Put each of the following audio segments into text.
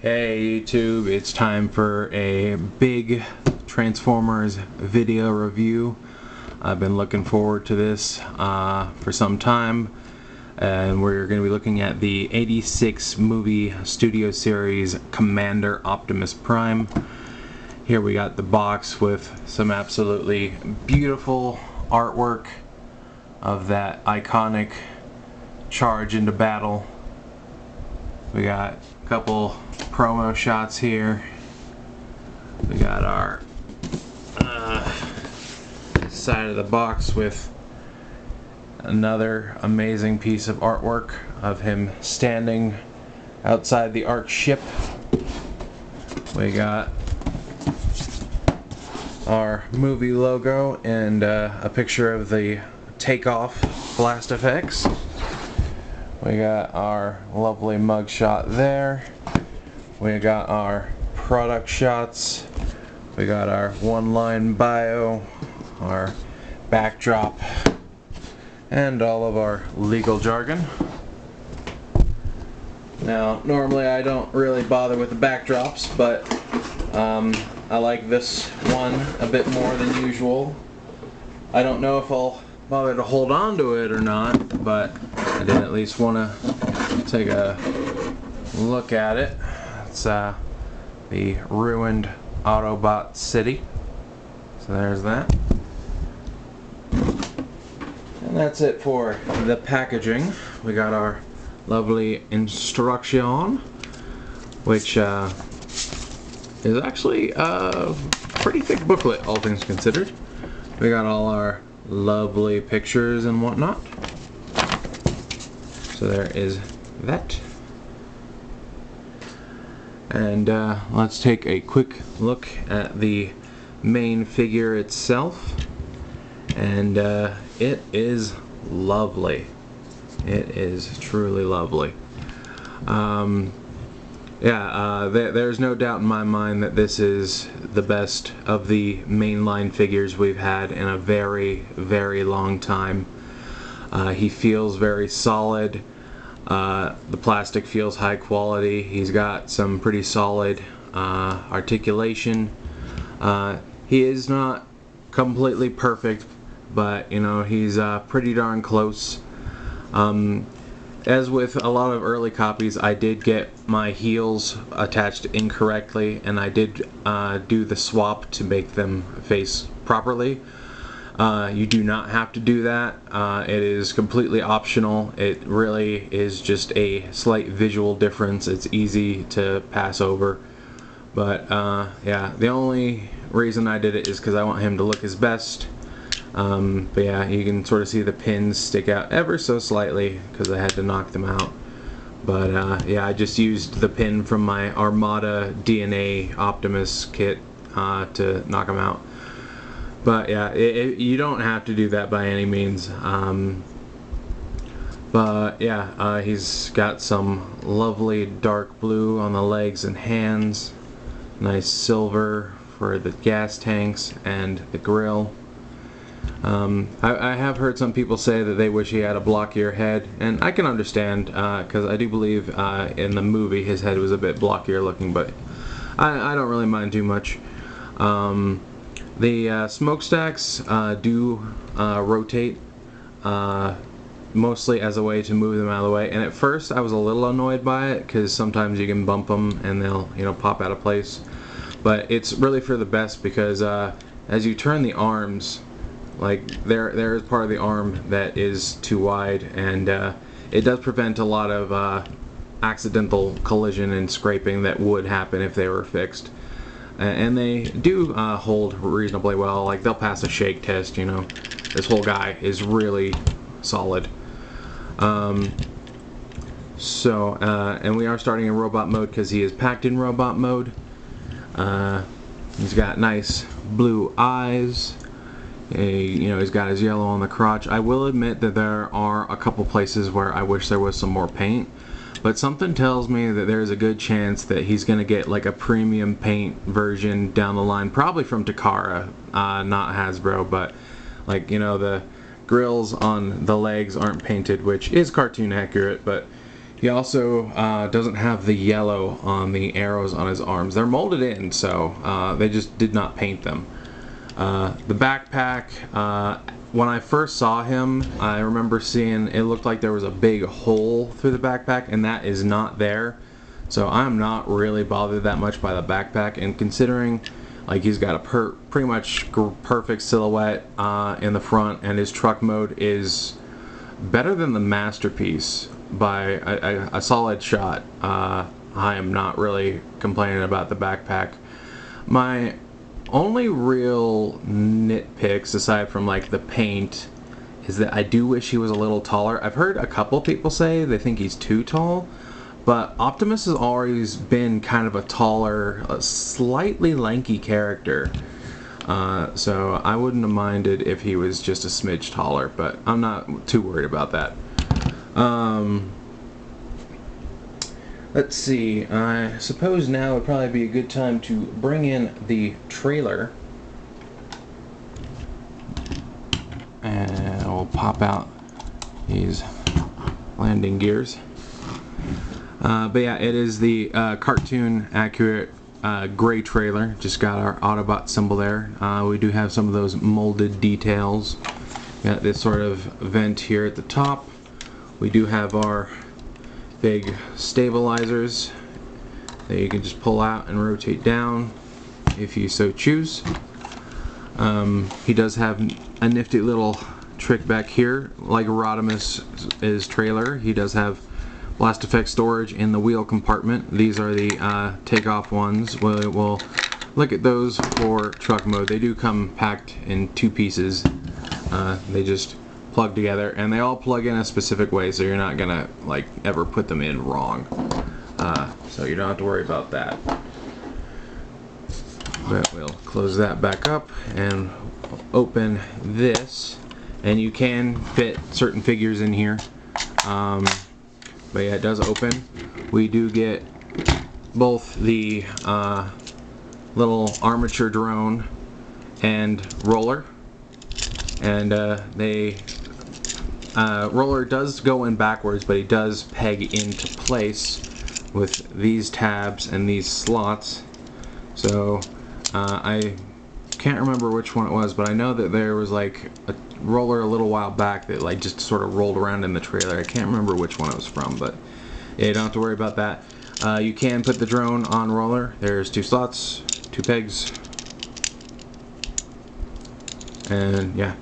Hey YouTube, it's time for a big Transformers video review. I've been looking forward to this for some time, and we're going to be looking at the 86 movie studio series Commander Optimus Prime. Here we got the box with some absolutely beautiful artwork of that iconic charge into battle. We got a couple promo shots here. We got our side of the box with another amazing piece of artwork of him standing outside the Ark ship. We got our movie logo and a picture of the takeoff blast effects. We got our lovely mug shot there. We got our product shots. We got our one-line bio, our backdrop, and all of our legal jargon. Now, normally I don't really bother with the backdrops, but I like this one a bit more than usual. I don't know if I'll bother to hold on to it or not, but I did at least want to take a look at it. It's the ruined Autobot city. So there's that. And that's it for the packaging. We got our lovely instruction, which is actually a pretty thick booklet, all things considered. We got all our lovely pictures and whatnot. So there is that. And let's take a quick look at the main figure itself. And it is lovely. It is truly lovely. There's no doubt in my mind that this is the best of the mainline figures we've had in a very, very long time. He feels very solid. The plastic feels high quality. He's got some pretty solid articulation. He is not completely perfect, but you know, he's pretty darn close. As with a lot of early copies, I did get my heels attached incorrectly, and I did do the swap to make them face properly. You do not have to do that. It is completely optional. It really is just a slight visual difference. It's easy to pass over. But yeah, the only reason I did it is because I want him to look his best. But yeah, you can sort of see the pins stick out ever so slightly because I had to knock them out. But yeah, I just used the pin from my Armada DNA Optimus kit to knock them out. But yeah, you don't have to do that by any means. But yeah, he's got some lovely dark blue on the legs and hands. Nice silver for the gas tanks and the grill. I have heard some people say that they wish he had a blockier head, and I can understand, because I do believe in the movie his head was a bit blockier looking, but I don't really mind too much. The smokestacks do rotate, mostly as a way to move them out of the way, and at first I was a little annoyed by it because sometimes you can bump them and they'll, you know, pop out of place. But it's really for the best because as you turn the arms, like there is part of the arm that is too wide, and it does prevent a lot of accidental collision and scraping that would happen if they were fixed. And they do hold reasonably well. Like, they'll pass a shake test, you know. This whole guy is really solid. And we are starting in robot mode because he is packed in robot mode. He's got nice blue eyes. You know, he's got his yellow on the crotch. I will admit that there are a couple places where I wish there was some more paint. But something tells me that there's a good chance that he's going to get like a premium paint version down the line, probably from Takara, not Hasbro, but like, you know, the grills on the legs aren't painted, which is cartoon accurate, but He also doesn't have the yellow on the arrows on his arms. They're molded in, so they just did not paint them. The backpack, when I first saw him, I remember seeing it looked like there was a big hole through the backpack, and that is not there. So I'm not really bothered that much by the backpack, and considering like he's got a pretty much perfect silhouette in the front, and his truck mode is better than the Masterpiece by a solid shot. I am not really complaining about the backpack. My only real nitpicks, aside from like the paint, is that I do wish he was a little taller. I've heard a couple people say they think he's too tall, but Optimus has always been kind of a taller, slightly lanky character. So I wouldn't have minded if he was just a smidge taller, but I'm not too worried about that. Let's see, I suppose now would probably be a good time to bring in the trailer. And we'll pop out these landing gears. But yeah, it is the cartoon accurate gray trailer. Just got our Autobot symbol there. We do have some of those molded details. Got this sort of vent here at the top. We do have our big stabilizers that you can just pull out and rotate down if you so choose. He does have a nifty little trick back here, like Rodimus' trailer. He does have blast effect storage in the wheel compartment. These are the takeoff ones. We'll look at those for truck mode. They do come packed in two pieces. They just plug together, and they all plug in a specific way, so you're not gonna like ever put them in wrong. So you don't have to worry about that. But we'll close that back up and open this, and you can fit certain figures in here. But yeah, it does open. We do get both the little armature drone and roller, and roller does go in backwards, but he does peg into place with these tabs and these slots. So I can't remember which one it was, but I know that there was like a roller a little while back that like just sort of rolled around in the trailer. I can't remember which one it was from, but yeah, you don't have to worry about that. You can put the drone on roller. There's two slots, two pegs, and yeah.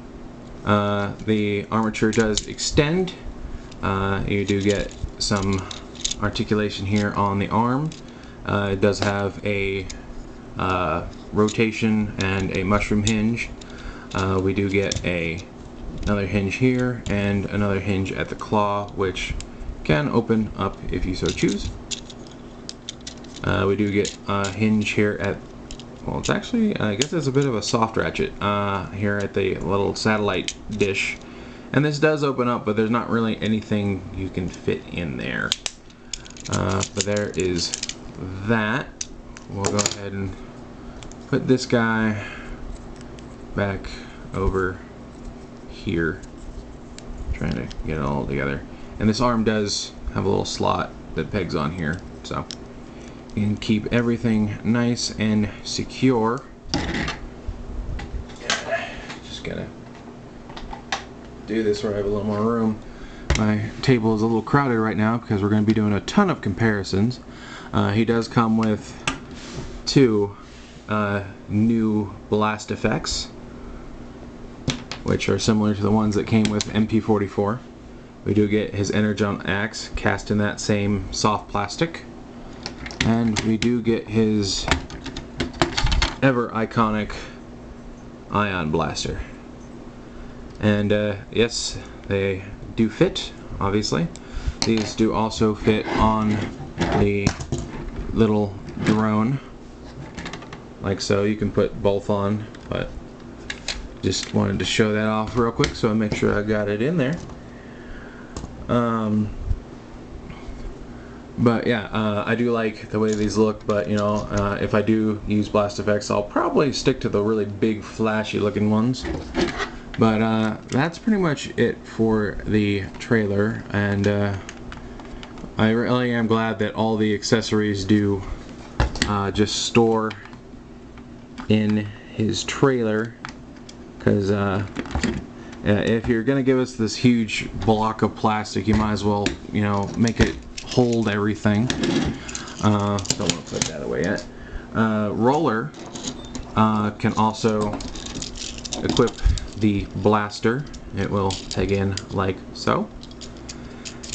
The armature does extend. You do get some articulation here on the arm. It does have a rotation and a mushroom hinge. We do get another hinge here and another hinge at the claw, which can open up if you so choose. We do get a hinge here at, well, it's actually, I guess it's a bit of a soft ratchet here at the little satellite dish. And this does open up, but there's not really anything you can fit in there. But there is that. We'll go ahead and put this guy back over here. Trying to get it all together. And this arm does have a little slot that pegs on here, so you can keep everything nice and secure. Just gotta do this where I have a little more room. My table is a little crowded right now because we're going to be doing a ton of comparisons. He does come with two new blast effects, which are similar to the ones that came with MP44. We do get his Energon axe cast in that same soft plastic. And we do get his ever iconic ion blaster. And yes, they do fit, obviously. These do also fit on the little drone, like so. You can put both on, but just wanted to show that off real quick so I make sure I got it in there. But yeah, I do like the way these look, but you know, if I do use blast effects, I'll probably stick to the really big flashy looking ones. But that's pretty much it for the trailer, and I really am glad that all the accessories do just store in his trailer, because if you're gonna give us this huge block of plastic, you might as well, you know, make it hold everything. Don't want to put that away yet. Roller can also equip the blaster. It will peg in like so.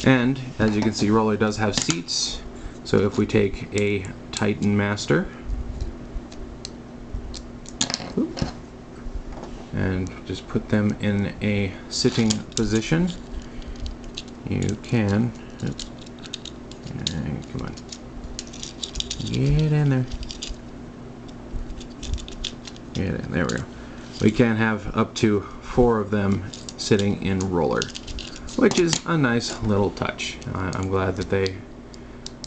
And as you can see, Roller does have seats. So if we take a Titan Master and just put them in a sitting position, you can, come on, get in there. Get in, there we go. We can have up to 4 of them sitting in Roller, which is a nice little touch. I'm glad that they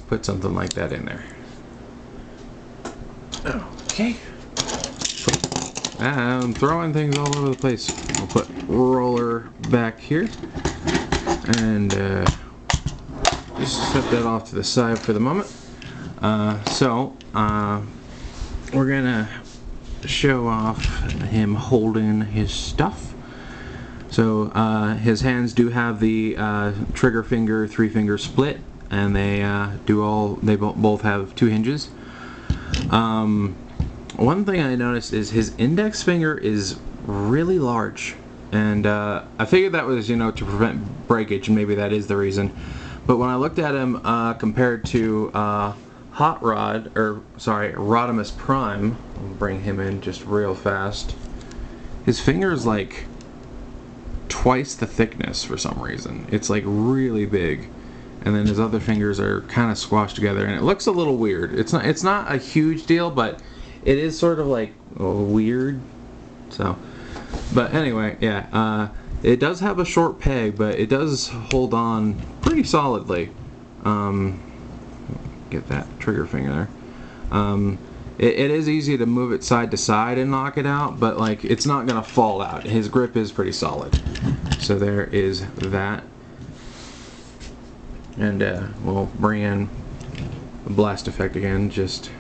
put something like that in there. Okay. I'm throwing things all over the place. I'll put Roller back here and just set that off to the side for the moment. We're gonna show off him holding his stuff. So his hands do have the trigger finger, 3-finger split, and they both have 2 hinges. One thing I noticed is his index finger is really large, and I figured that was, you know, to prevent breakage, and maybe that is the reason. But when I looked at him compared to Hot Rod, or sorry, Rodimus Prime, I'll bring him in just real fast. His finger is like twice the thickness for some reason. It's like really big, and then his other fingers are kind of squashed together, and it looks a little weird. It's not a huge deal, but it is sort of like weird. So, but anyway, yeah, it does have a short peg, but it does hold on pretty solidly. Get that trigger finger there. It is easy to move it side to side and knock it out, but like it's not gonna fall out. His grip is pretty solid. So there is that. And we'll bring in the blast effect again, just,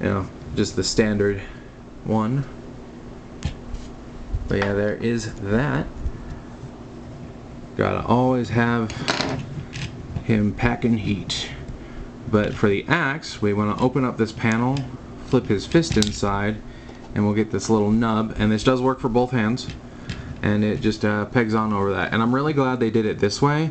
you know, just the standard one. But yeah, there is that. Gotta always have him packing heat. But for the axe, we want to open up this panel, flip his fist inside, and we'll get this little nub. And this does work for both hands, and it just pegs on over that. And I'm really glad they did it this way,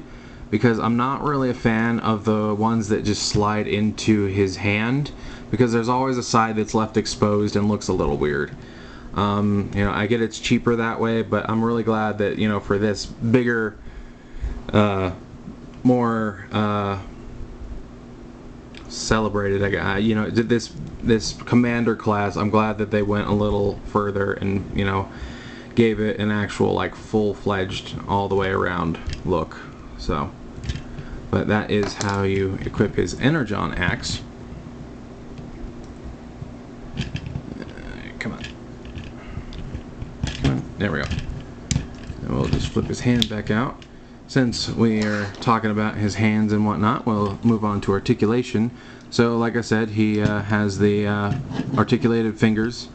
because I'm not really a fan of the ones that just slide into his hand, because there's always a side that's left exposed and looks a little weird. You know, I get it's cheaper that way, but I'm really glad that, you know, for this bigger, more celebrated, you know, this commander class, I'm glad that they went a little further and, you know, gave it an actual like full-fledged all the way around look. So, but that is how you equip his Energon axe. Come on, there we go. And we'll just flip his hand back out. Since we are talking about his hands and whatnot, we'll move on to articulation. So like I said, he has the articulated fingers.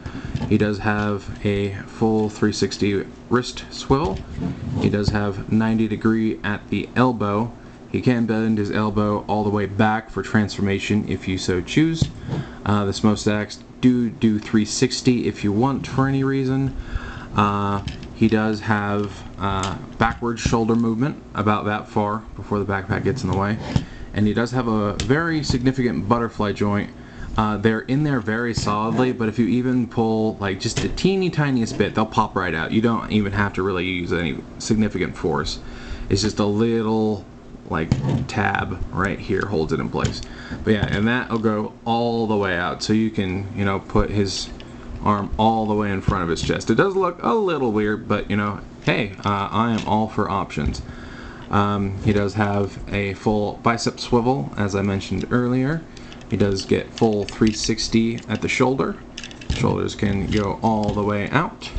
He does have a full 360 wrist swivel. He does have 90-degree at the elbow. He can bend his elbow all the way back for transformation if you so choose. The smokestacks do 360 if you want for any reason. He does have backward shoulder movement about that far before the backpack gets in the way. And he does have a very significant butterfly joint. They're in there very solidly, but if you even pull like just the teeny tiniest bit, they'll pop right out. You don't even have to really use any significant force. It's just a little like tab right here holds it in place. But yeah, and that'll go all the way out, so you can, you know, put his arm all the way in front of his chest. It does look a little weird, but you know, hey, I am all for options. He does have a full bicep swivel, as I mentioned earlier. He does get full 360 at the shoulder. Shoulders can go all the way out.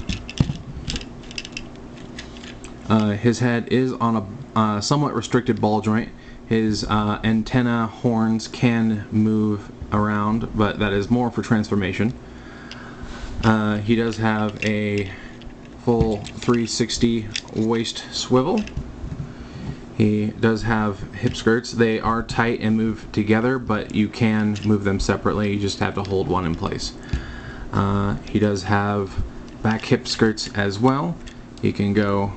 His head is on a somewhat restricted ball joint. His antenna horns can move around, but that is more for transformation. He does have a full 360 waist swivel. He does have hip skirts. They are tight and move together, but you can move them separately. You just have to hold one in place. He does have back hip skirts as well. He can go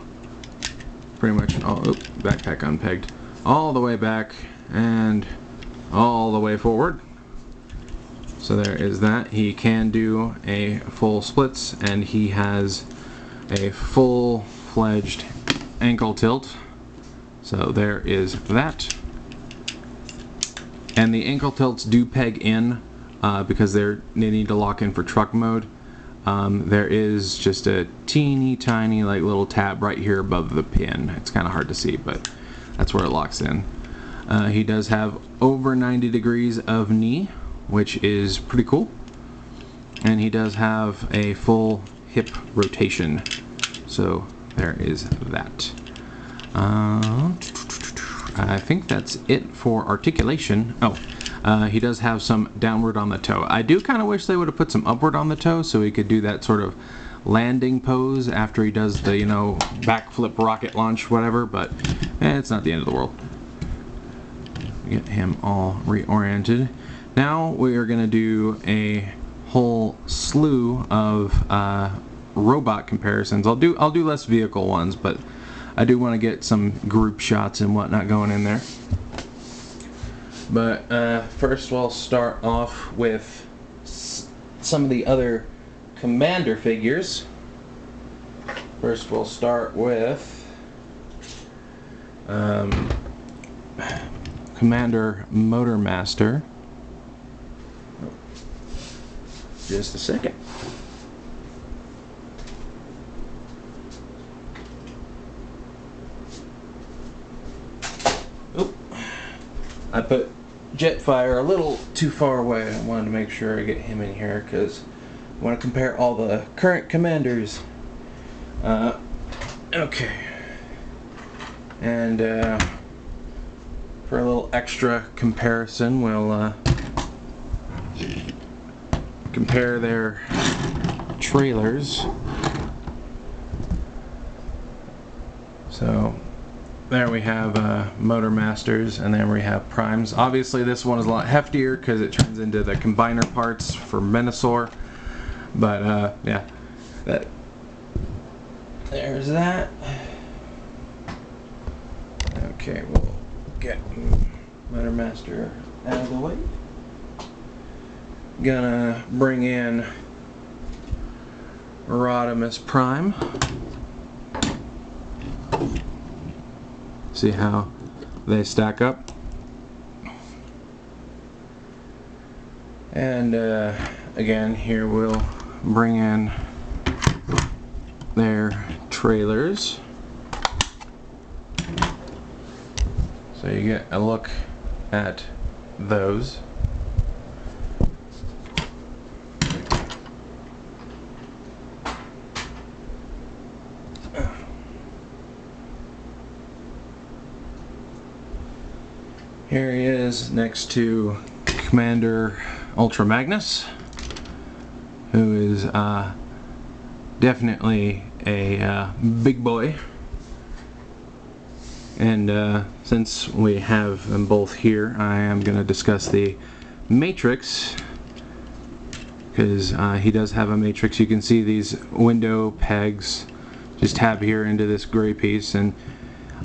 pretty much backpack unpegged, all the way back and all the way forward. So there is that. He can do a full splits, and he has a full-fledged ankle tilt. So there is that. And the ankle tilts do peg in because they need to lock in for truck mode. There is just a teeny tiny like little tab right here above the pin. It's kind of hard to see, but that's where it locks in. He does have over 90 degrees of knee, which is pretty cool. And he does have a full hip rotation. So there is that. I think that's it for articulation. He does have some downward on the toe. I do kind of wish they would have put some upward on the toe so he could do that sort of landing pose after he does the, backflip rocket launch, whatever, but it's not the end of the world. Get him all reoriented. Now we are going to do a whole slew of robot comparisons. I'll do less vehicle ones, but I do want to get some group shots and whatnot going in there. But first we'll start off with some of the other Commander figures. First we'll start with Commander Motormaster. Just a second. I put Jetfire a little too far away. I wanted to make sure I get him in here because I want to compare all the current commanders. Okay. And for a little extra comparison, we'll compare their trailers. So there we have Motormasters, and then we have Primes. Obviously this one is a lot heftier because it turns into the combiner parts for Menasor. But yeah, there's that. Okay, we'll get Motormaster out of the way. Gonna bring in Rodimus Prime. See how they stack up. And again, here we'll bring in their trailers. So you get a look at those. Here he is next to Commander Ultra Magnus, who is definitely a big boy. And since we have them both here, I am going to discuss the Matrix, because he does have a Matrix. You can see these window pegs just tab here into this gray piece, and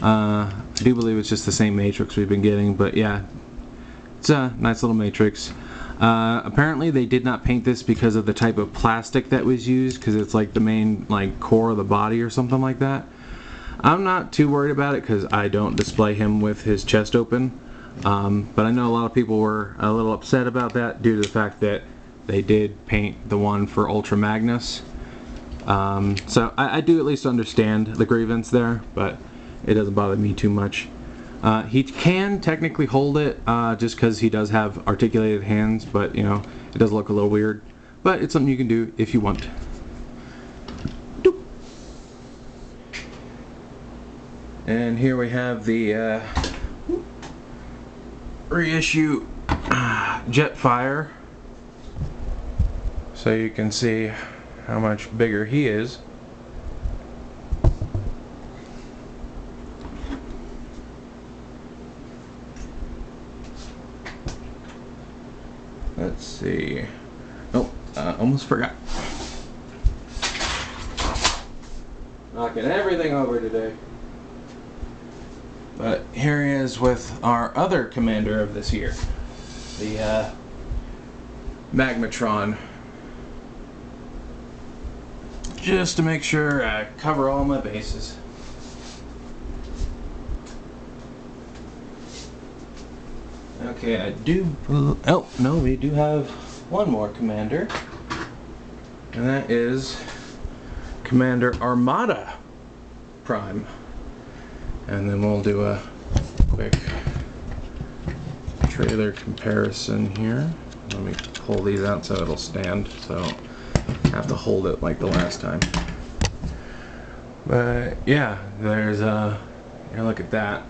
I do believe it's just the same Matrix we've been getting, but yeah, it's a nice little Matrix. Apparently they did not paint this because of the type of plastic that was used, because it's like the main core of the body or something like that. I'm not too worried about it because I don't display him with his chest open, but I know a lot of people were a little upset about that due to the fact that they did paint the one for Ultra Magnus. So I do at least understand the grievance there, but it doesn't bother me too much. He can technically hold it just because he does have articulated hands, but it does look a little weird. But it's something you can do if you want. Doop. And here we have the reissue Jetfire so you can see how much bigger he is. Let's see. Oh, almost forgot. Knocking everything over today. But here he is with our other commander of this year, the Magmatron. Just to make sure I cover all my bases. Okay, I do. Oh, no, we do have one more commander. And that is Commander Armada Prime. And then we'll do a quick trailer comparison here. Let me pull these out so it'll stand, so I have to hold it like the last time. But yeah, there's here, look at that.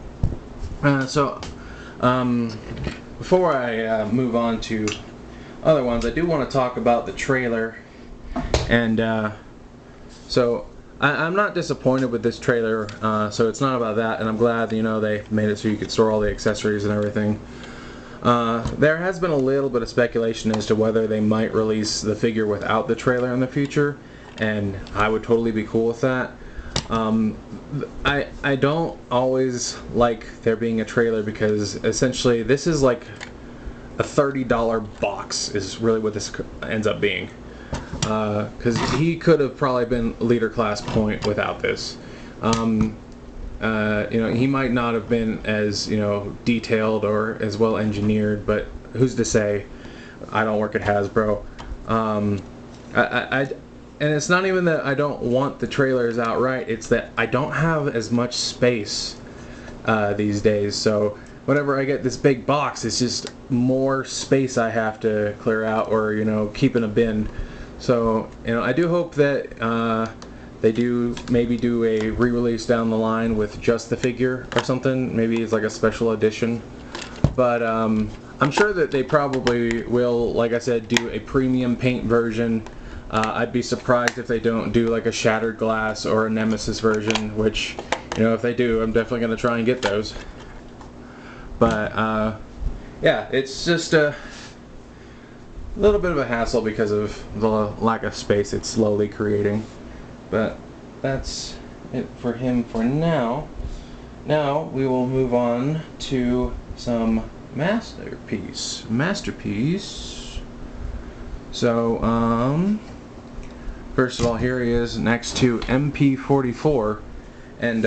Before I move on to other ones, I do want to talk about the trailer. And I'm not disappointed with this trailer, so it's not about that, and I'm glad, you know, they made it so you could store all the accessories and everything. There has been a little bit of speculation as to whether they might release the figure without the trailer in the future, and I would totally be cool with that. I don't always like there being a trailer because essentially this is like a $30 box is really what this ends up being. Because he could have probably been leader class point without this. You know, he might not have been as, you know, detailed or as well engineered, but who's to say? I don't work at Hasbro. And it's not even that I don't want the trailers outright, it's that I don't have as much space these days. So whenever I get this big box, it's just more space I have to clear out or, you know, keep in a bin. So, you know, I do hope that they do maybe do a re-release down the line with just the figure or something. Maybe it's like a special edition. But I'm sure that they probably will, like I said, do a premium paint version. I'd be surprised if they don't do like a shattered glass or a Nemesis version, which, you know, if they do, I'm definitely going to try and get those. But yeah, it's just a little bit of a hassle because of the lack of space it's slowly creating. But that's it for him for now. Now we will move on to some masterpiece. So first of all, here he is next to MP44, and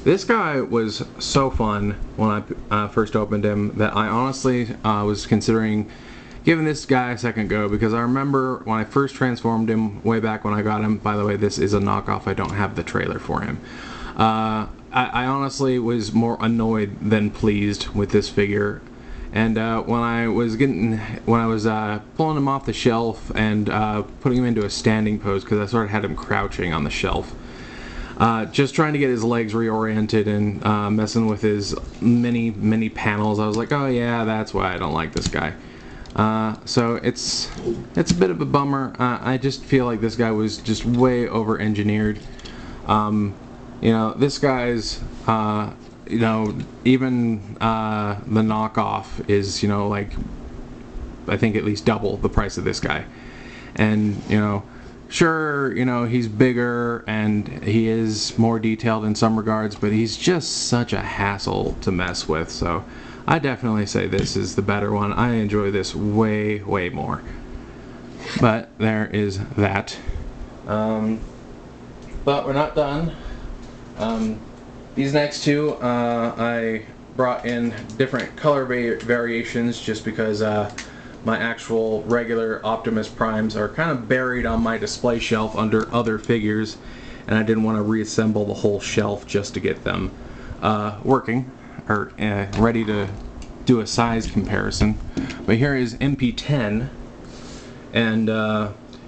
this guy was so fun when I first opened him that I honestly was considering giving this guy a second go, because I remember when I first transformed him way back when I got him. By the way, this is a knockoff. I don't have the trailer for him. I honestly was more annoyed than pleased with this figure. And when I was pulling him off the shelf and putting him into a standing pose, because I sort of had him crouching on the shelf, just trying to get his legs reoriented and messing with his many panels, I was like, oh yeah, that's why I don't like this guy. So it's a bit of a bummer. I just feel like this guy was just way over engineered. You know, this guy's you know, even the knockoff is, you know, like, I think at least double the price of this guy. And, you know, sure, you know, he's bigger and he is more detailed in some regards, but he's just such a hassle to mess with. So I definitely say this is the better one. I enjoy this way more. But there is that. But we're not done. These next two, I brought in different color variations just because my actual regular Optimus Primes are kind of buried on my display shelf under other figures, and I didn't want to reassemble the whole shelf just to get them working or ready to do a size comparison. But here is MP10, and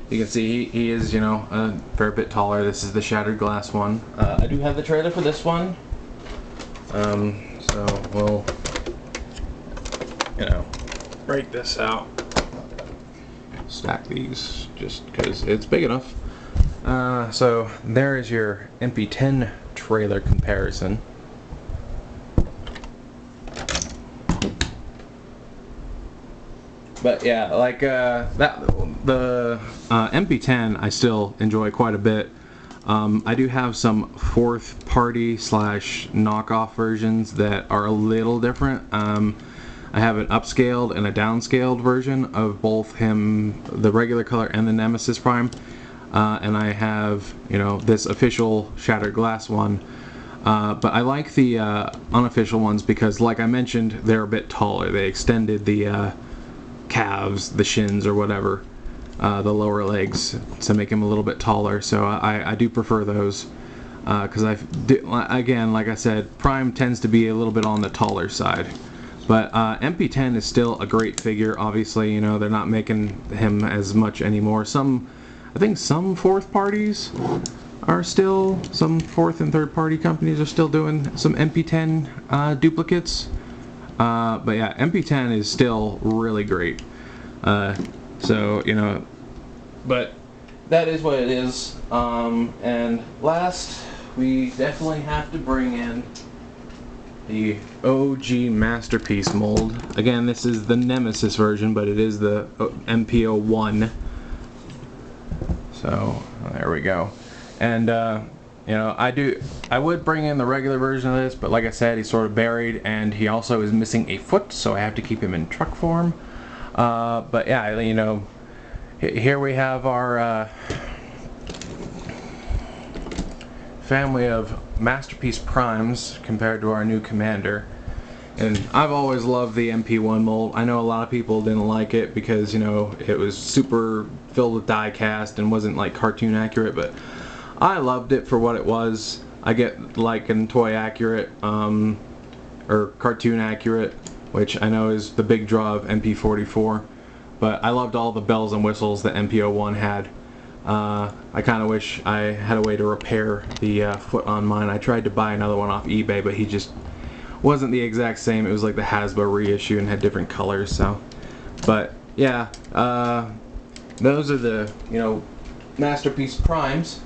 you can see he is, you know, a fair bit taller. This is the shattered glass one. I do have the trailer for this one, so we'll you know, break this out, stack these just because it's big enough. So there is your MP10 trailer comparison. But yeah, like the MP10 I still enjoy quite a bit. I do have some fourth party / knockoff versions that are a little different. I have an upscaled and a downscaled version of both him, the regular color, and the Nemesis Prime. And I have, you know, this official Shattered Glass one. But I like the unofficial ones because, like I mentioned, they're a bit taller. They extended the calves, the shins, or whatever, the lower legs, to make him a little bit taller. So I do prefer those because again, like I said, Prime tends to be a little bit on the taller side. But MP10 is still a great figure. Obviously, you know, they're not making him as much anymore. I think some fourth parties are still, some fourth and third party companies are still doing some MP10 duplicates. But yeah, MP10 is still really great. So, you know, but that is what it is. And last, we definitely have to bring in the OG Masterpiece mold. Again, this is the Nemesis version, but it is the MP1. So there we go. And you know, I would bring in the regular version of this, but like I said, he's sort of buried, and he also is missing a foot, so I have to keep him in truck form. But yeah, you know, here we have our family of Masterpiece Primes compared to our new Commander. And I've always loved the MP1 mold. I know a lot of people didn't like it because, you know, it was super filled with die cast and wasn't like cartoon accurate, but I loved it for what it was. I get like in toy accurate or cartoon accurate, which I know is the big draw of MP44, but I loved all the bells and whistles that MP01 had. I kind of wish I had a way to repair the foot on mine. I tried to buy another one off eBay, but he just wasn't the exact same. It was like the Hasbro reissue and had different colors. So, but yeah, those are the, you know, Masterpiece Primes.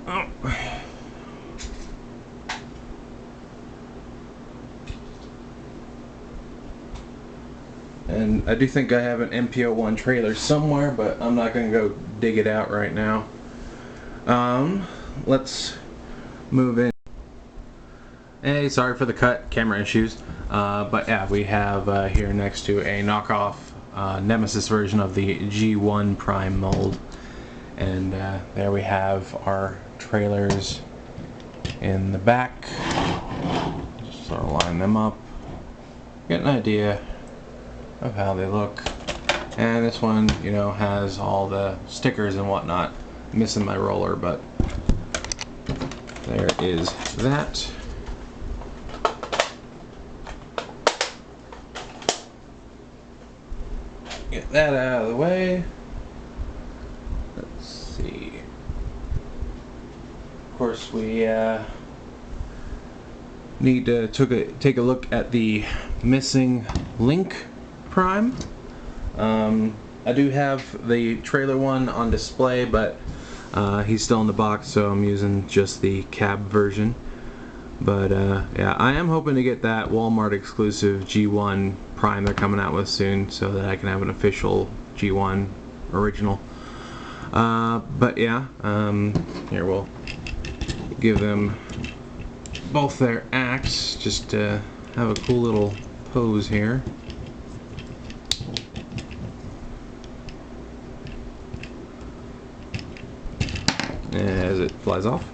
Oh. And I do think I have an MP01 trailer somewhere, but I'm not going to go dig it out right now. Let's move in. Hey, sorry for the cut, camera issues. But yeah, we have here next to a knockoff Nemesis version of the G1 Prime mold. And there we have our trailers in the back. Just sort of line them up. Get an idea of how they look. And this one, you know, has all the stickers and whatnot. Missing my roller, but there is that. Get that out of the way. Let's see. Of course, we need to take a look at the missing Link Prime. I do have the trailer one on display, but he's still in the box, so I'm using just the cab version. But yeah, I am hoping to get that Walmart exclusive G1 Prime they're coming out with soon, so that I can have an official G1 original. But yeah, here we'll give them both their acts just to have a cool little pose here. As it flies off.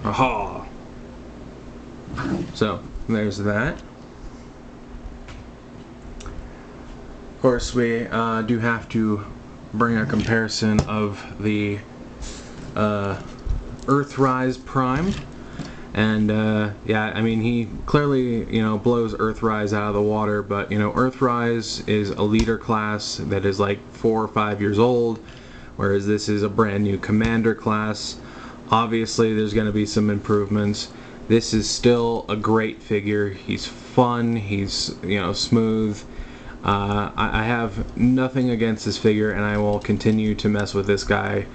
Aha! So, there's that. Of course, we do have to bring a comparison of the Earthrise Prime. And yeah, I mean, he clearly, you know, blows Earthrise out of the water, but, you know, Earthrise is a leader class that is like 4 or 5 years old, whereas this is a brand new commander class. Obviously there's going to be some improvements. This is still a great figure. He's fun, he's, you know, smooth. I have nothing against this figure, and I will continue to mess with this guy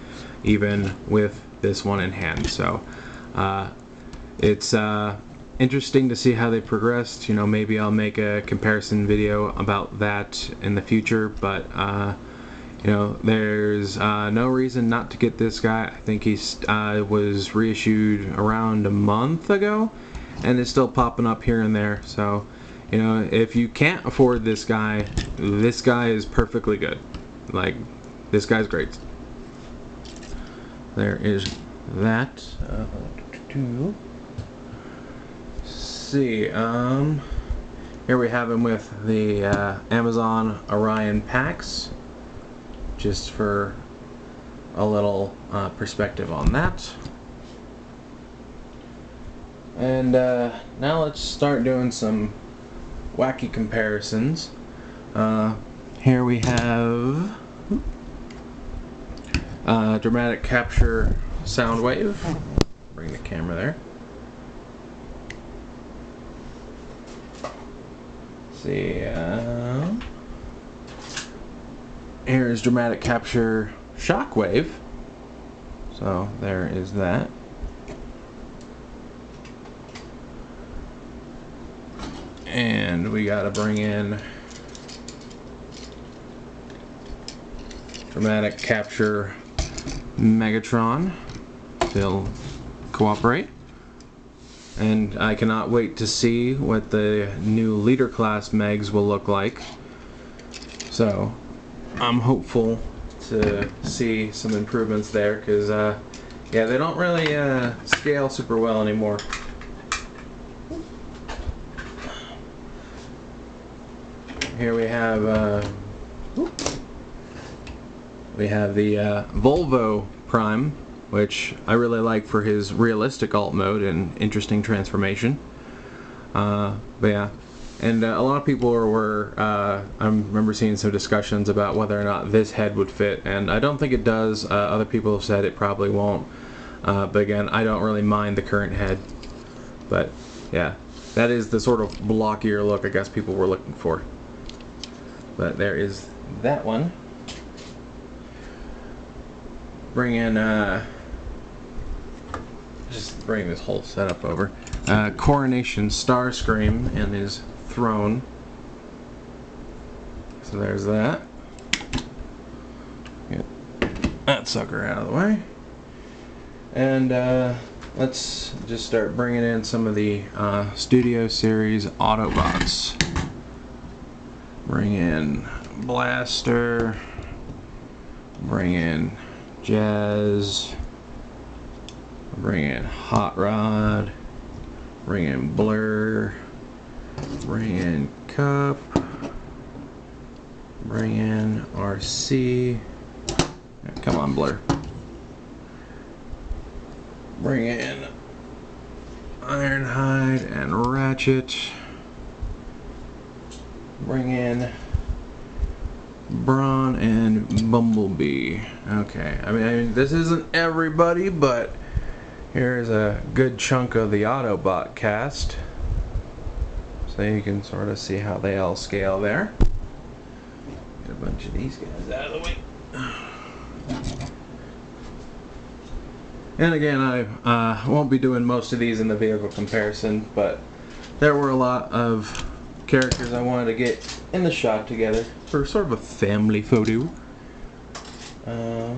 even with this one in hand. So it's interesting to see how they progressed. You know, maybe I'll make a comparison video about that in the future, but you know, there's no reason not to get this guy. I think he was reissued around a month ago and is still popping up here and there. So, you know, if you can't afford this guy is perfectly good. Like, this guy's great. There is that. See, here we have him with the Amazon Orion packs, just for a little perspective on that. And now let's start doing some wacky comparisons. Here we have dramatic capture sound wave. Bring the camera there. See, here's dramatic capture shockwave. So there is that. And we gotta bring in dramatic capture Megatron. They'll cooperate. And I cannot wait to see what the new leader class Megs will look like. So I'm hopeful to see some improvements there, because yeah, they don't really scale super well anymore. Here we have the Volvo Prime, which I really like for his realistic alt mode and interesting transformation. But yeah, and a lot of people I remember seeing some discussions about whether or not this head would fit, and I don't think it does. Other people have said it probably won't. But again, I don't really mind the current head. But yeah, that is the sort of blockier look I guess people were looking for. But there is that one. Bring in, just bring this whole setup over. Coronation Starscream and his throne. So there's that. Get that sucker out of the way. And let's just start bringing in some of the Studio Series Autobots. Bring in Blaster. Bring in Jazz. Bring in Hot Rod. Bring in Blur. Bring in Cup. Bring in RC. Come on, Blur. Bring in Ironhide and Ratchet. Bring in Brawn and Bumblebee. Okay, I mean, this isn't everybody, but here's a good chunk of the Autobot cast. So you can sort of see how they all scale there. Get a bunch of these guys out of the way. And again, I won't be doing most of these in the vehicle comparison, but there were a lot of characters I wanted to get in the shot together for sort of a family photo. So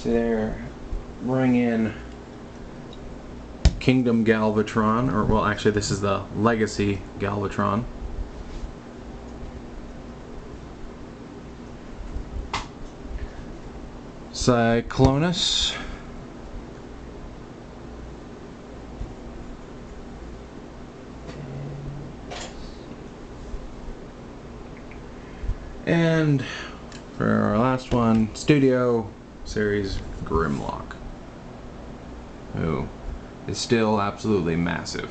there, bring in Kingdom Galvatron, or well, actually, this is the Legacy Galvatron. Cyclonus. And for our last one, Studio Series Grimlock, who is still absolutely massive.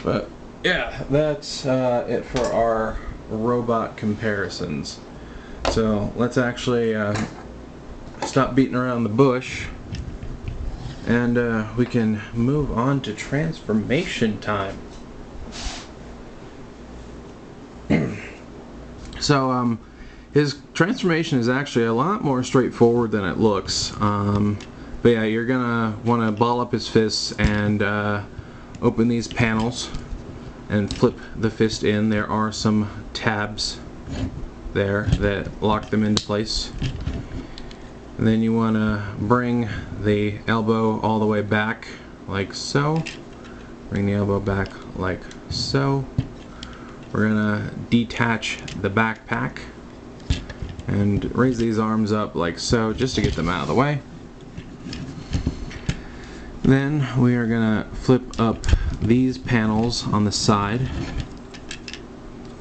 But yeah, that's it for our robot comparisons. So let's actually stop beating around the bush, and we can move on to transformation time. So his transformation is actually a lot more straightforward than it looks. But yeah, you're gonna want to ball up his fists and open these panels and flip the fist in. There are some tabs there that lock them into place. And then you want to bring the elbow all the way back like so. Bring the elbow back like so. We're gonna detach the backpack and raise these arms up like so, just to get them out of the way. Then we are gonna flip up these panels on the side.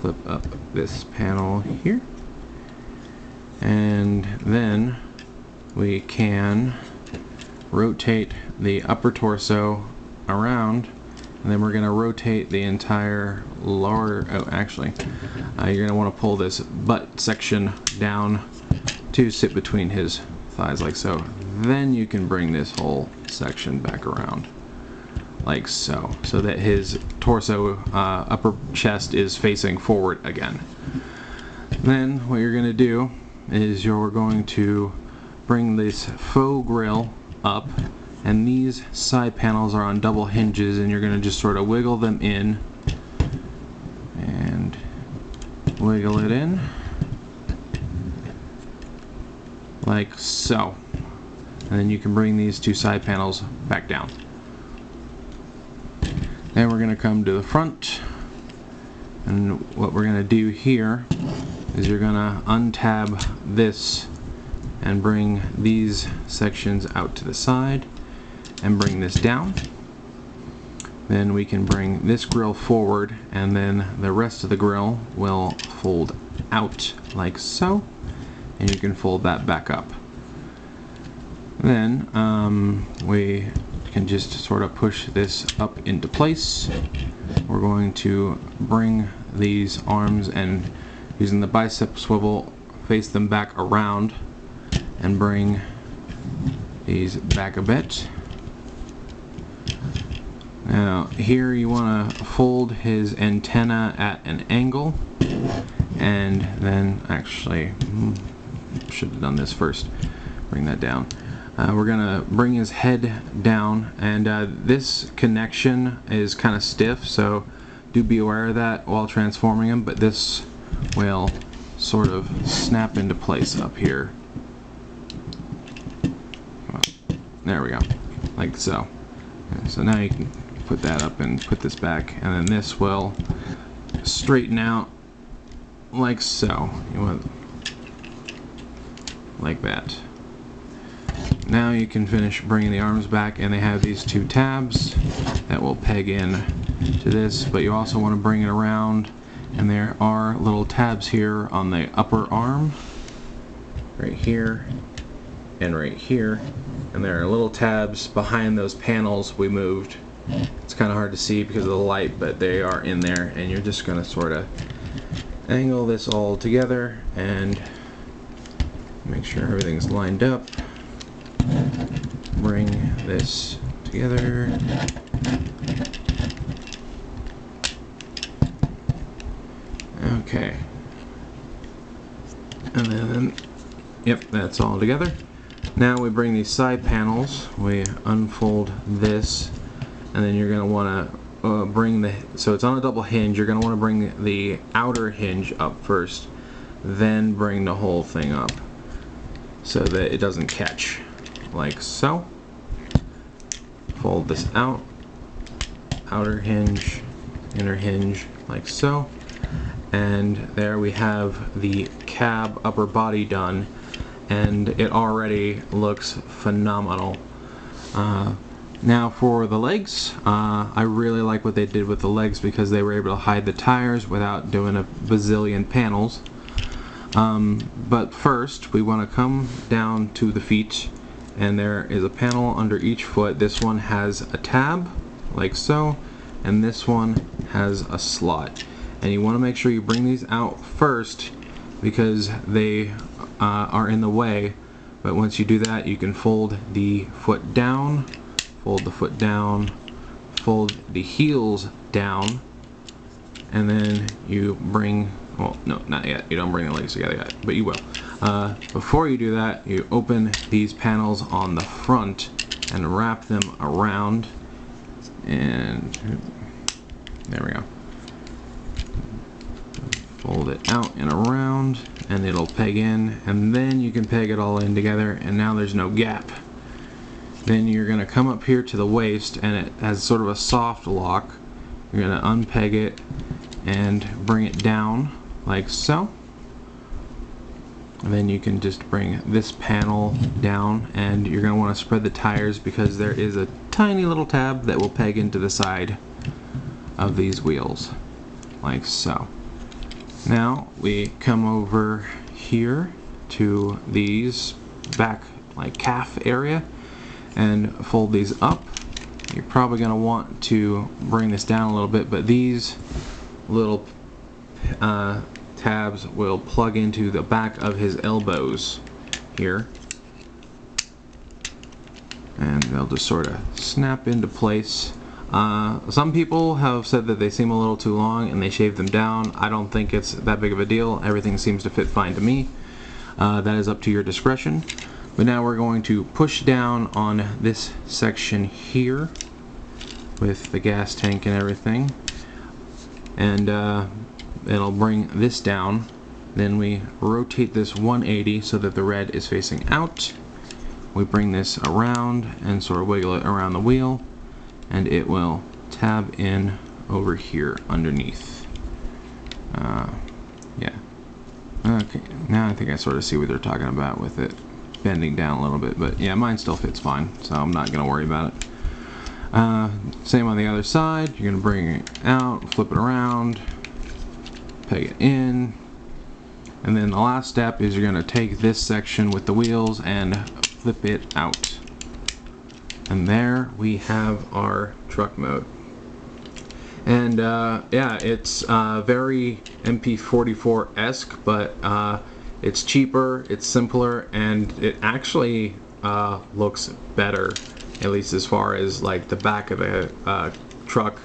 Flip up this panel here. And then we can rotate the upper torso around, and then we're going to rotate the entire lower, you're going to want to pull this butt section down to sit between his thighs like so. Then you can bring this whole section back around like so, so that his torso, upper chest is facing forward again. Then what you're going to do is you're going to bring this faux grill up, and these side panels are on double hinges, and you're going to just sort of wiggle them in and wiggle it in like so, and then you can bring these two side panels back down. Then we're going to come to the front, and what we're going to do here is you're going to untab this and bring these sections out to the side and bring this down. Then we can bring this grill forward, and then the rest of the grill will fold out like so, and you can fold that back up. Then we can just sort of push this up into place. We're going to bring these arms and, using the bicep swivel, face them back around and bring these back a bit. Now here you want to fold his antenna at an angle, and then actually should have done this first. Bring that down. We're gonna bring his head down, and this connection is kind of stiff, so do be aware of that while transforming him, but this will sort of snap into place up here. There we go, like so. So now you can put that up and put this back, and then this will straighten out like so. You want like that. Now you can finish bringing the arms back, and they have these two tabs that will peg in to this, but you also want to bring it around, and there are little tabs here on the upper arm, right here and right here, and there are little tabs behind those panels we moved. It's kind of hard to see because of the light, but they are in there, and you're just going to sort of angle this all together and make sure everything's lined up. Bring this together. Okay. And then, yep, that's all together. Now we bring these side panels, we unfold this, and then you're going to want to bring the, so it's on a double hinge, you're going to want to bring the outer hinge up first, then bring the whole thing up so that it doesn't catch, like so. Fold this out, outer hinge, inner hinge, like so. And there we have the cab upper body done, and it already looks phenomenal. Now for the legs, I really like what they did with the legs because they were able to hide the tires without doing a bazillion panels. But first we want to come down to the feet, and there is a panel under each foot. This one has a tab like so, and this one has a slot. And you want to make sure you bring these out first because they are in the way. But once you do that, you can fold the foot down, fold the foot down, fold the heels down, and then you bring, well, no, not yet. You don't bring the legs together yet, but you will. Before you do that, you open these panels on the front and wrap them around, and there we go. Fold it out and around, and it'll peg in, and then you can peg it all in together, and now there's no gap. Then you're going to come up here to the waist, and it has sort of a soft lock. You're going to unpeg it and bring it down like so. And then you can just bring this panel down, and you're going to want to spread the tires because there is a tiny little tab that will peg into the side of these wheels like so. Now we come over here to these back like calf area and fold these up. You're probably going to want to bring this down a little bit, but these little tabs will plug into the back of his elbows here, and they'll just sort of snap into place. Some people have said that they seem a little too long and they shave them down. I don't think it's that big of a deal. Everything seems to fit fine to me. That is up to your discretion. But now we're going to push down on this section here with the gas tank and everything, and it'll bring this down. Then we rotate this 180 so that the red is facing out. We bring this around and sort of wiggle it around the wheel, and it will tab in over here underneath. Yeah. Okay, now I think I sort of see what they're talking about with it bending down a little bit, but yeah, mine still fits fine, so I'm not going to worry about it. Same on the other side. You're going to bring it out, flip it around, peg it in, and then the last step is you're going to take this section with the wheels and flip it out. And there we have our truck mode. And yeah, it's very MP44-esque, but it's cheaper, it's simpler, and it actually looks better, at least as far as like the back of the truck.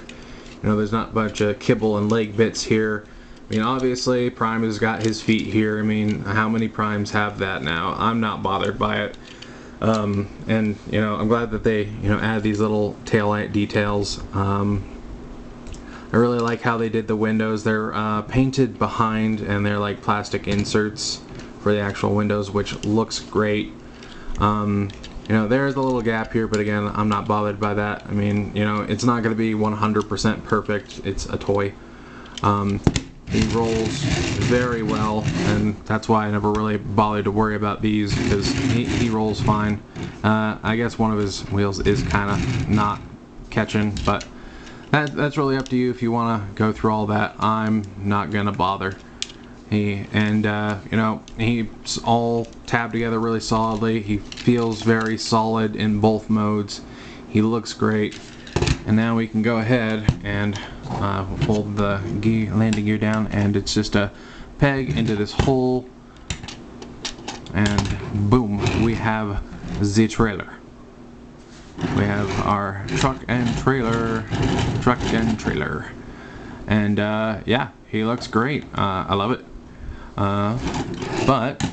You know, there's not a bunch of kibble and leg bits here. I mean, obviously Prime has got his feet here. I mean, how many Primes have that now? I'm not bothered by it. And you know, I'm glad that they, you know, add these little taillight details. I really like how they did the windows. They're painted behind, and they're like plastic inserts for the actual windows, which looks great. You know, there's a little gap here, but again, I'm not bothered by that. I mean, you know, it's not going to be 100% perfect. It's a toy. He rolls very well, and that's why I never really bothered to worry about these, because he rolls fine. I guess one of his wheels is kind of not catching, but that's really up to you if you want to go through all that. I'm not gonna bother. You know, he's all tabbed together really solidly. He feels very solid in both modes. He looks great. And now we can go ahead and hold the landing gear down, and it's just a peg into this hole, and boom, we have the trailer. We have our truck and trailer, and yeah, he looks great. I love it. But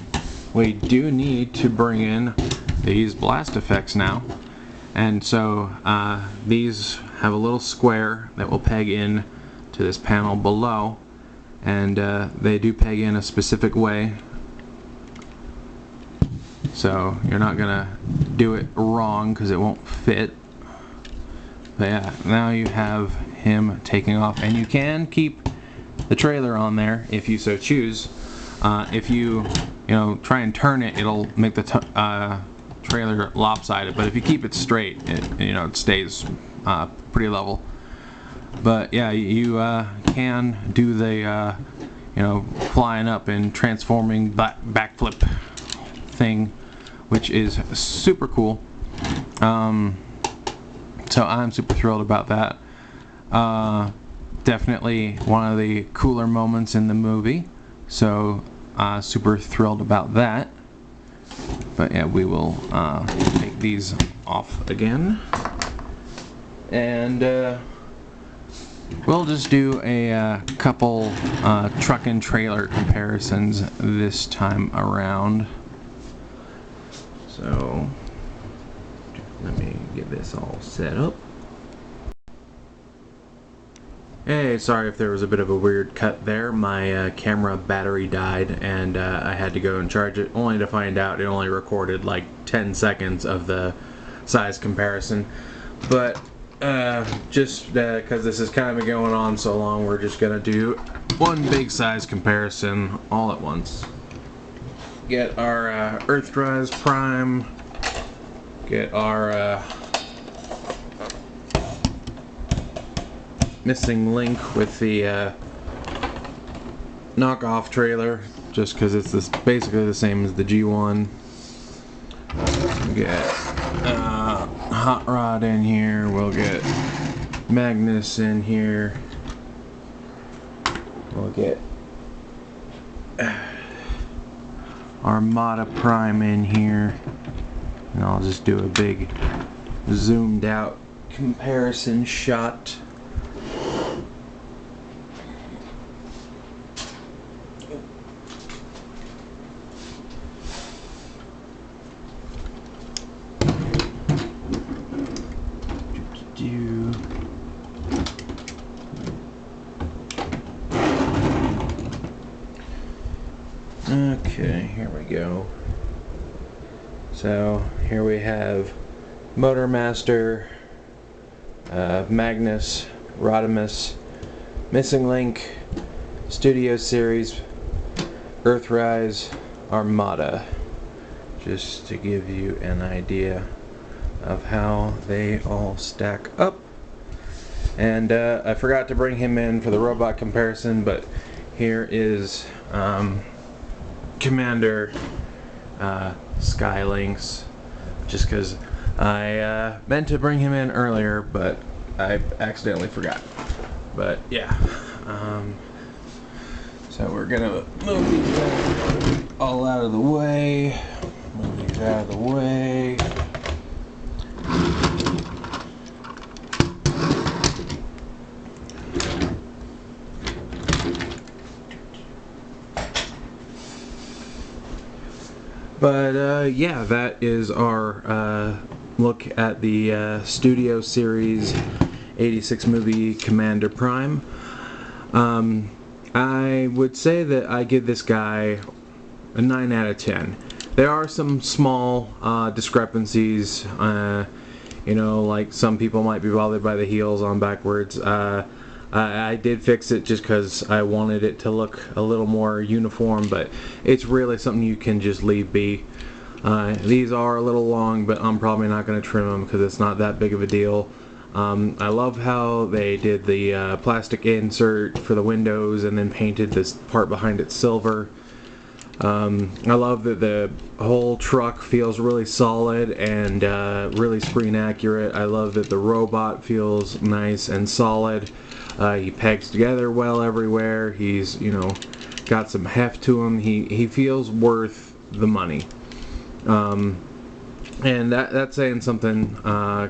we do need to bring in these blast effects now, and so these have a little square that will peg in to this panel below, and they do peg in a specific way, so you're not gonna do it wrong because it won't fit. But yeah, now you have him taking off, and you can keep the trailer on there if you so choose. If you know, try and turn it, it'll make the trailer lopsided, but if you keep it straight, it stays pretty level. But yeah, you can do the flying up and transforming backflip thing, which is super cool. So I'm super thrilled about that. Definitely one of the cooler moments in the movie, so super thrilled about that. But yeah, we will take these off again, and we'll just do a couple truck and trailer comparisons this time around. So let me get this all set up. Hey, sorry if there was a bit of a weird cut there. My camera battery died, and I had to go and charge it, only to find out it only recorded like 10 seconds of the size comparison. But just because this has kind of been going on so long, we're just going to do one big size comparison all at once. Get our Earthrise Prime, get our missing link with the knockoff trailer, just because it's basically the same as the G1. We'll get Hot Rod in here, we'll get Magnus in here, we'll get Armada Prime in here, and I'll just do a big zoomed out comparison shot. Okay, here we go. So here we have Motormaster, Magnus, Rodimus, Missing Link, Studio Series, Earthrise, Armada, just to give you an idea of how they all stack up. And I forgot to bring him in for the robot comparison, but here is Commander Skylynx, just because I meant to bring him in earlier, but I accidentally forgot. But yeah, so we're gonna move these all out of the way. Move these out of the way. But yeah, that is our look at the Studio Series 86 movie Commander Prime. I would say that I give this guy a 9 out of 10. There are some small discrepancies, you know, like some people might be bothered by the heels on backwards. I did fix it just because I wanted it to look a little more uniform, but it's really something you can just leave be. These are a little long, but I'm probably not going to trim them because it's not that big of a deal. I love how they did the plastic insert for the windows and then painted this part behind it silver. I love that the whole truck feels really solid and really screen accurate. I love that the robot feels nice and solid. He pegs together well everywhere. He's, you know, got some heft to him. He feels worth the money. And that's saying something,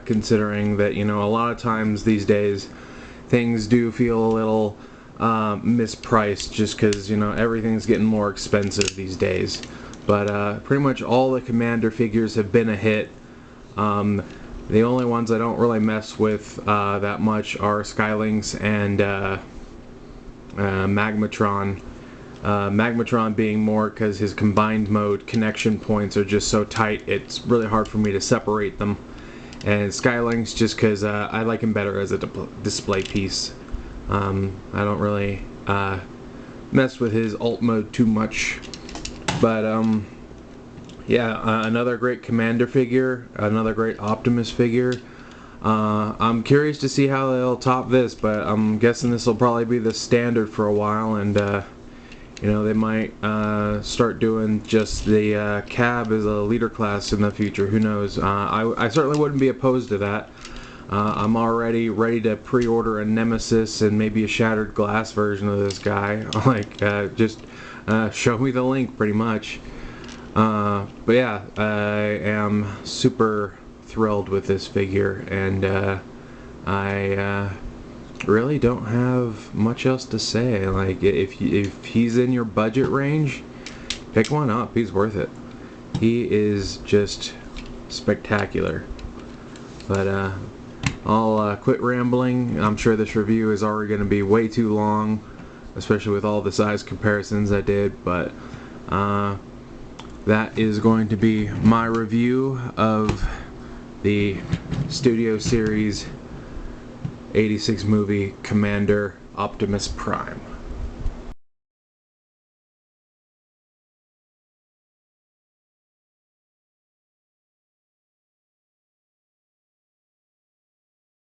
considering that, you know, a lot of times these days things do feel a little mispriced just because, you know, everything's getting more expensive these days. But pretty much all the Commander figures have been a hit. The only ones I don't really mess with that much are Skylynx and Magmatron. Magmatron being more because his combined mode connection points are just so tight, it's really hard for me to separate them. And Skylynx just because I like him better as a display piece. I don't really mess with his alt mode too much. But yeah, another great Commander figure, another great Optimus figure. I'm curious to see how they'll top this, but I'm guessing this will probably be the standard for a while, and you know, they might start doing just the cab as a leader class in the future. Who knows? I certainly wouldn't be opposed to that. I'm already ready to pre-order a Nemesis and maybe a Shattered Glass version of this guy. Like, just show me the link, pretty much. But yeah, I am super thrilled with this figure, and I really don't have much else to say. Like, if he's in your budget range, pick one up. He's worth it. He is just spectacular. But I'll quit rambling. I'm sure this review is already going to be way too long, especially with all the size comparisons I did. But that is going to be my review of the Studio Series 86 movie Commander Optimus Prime.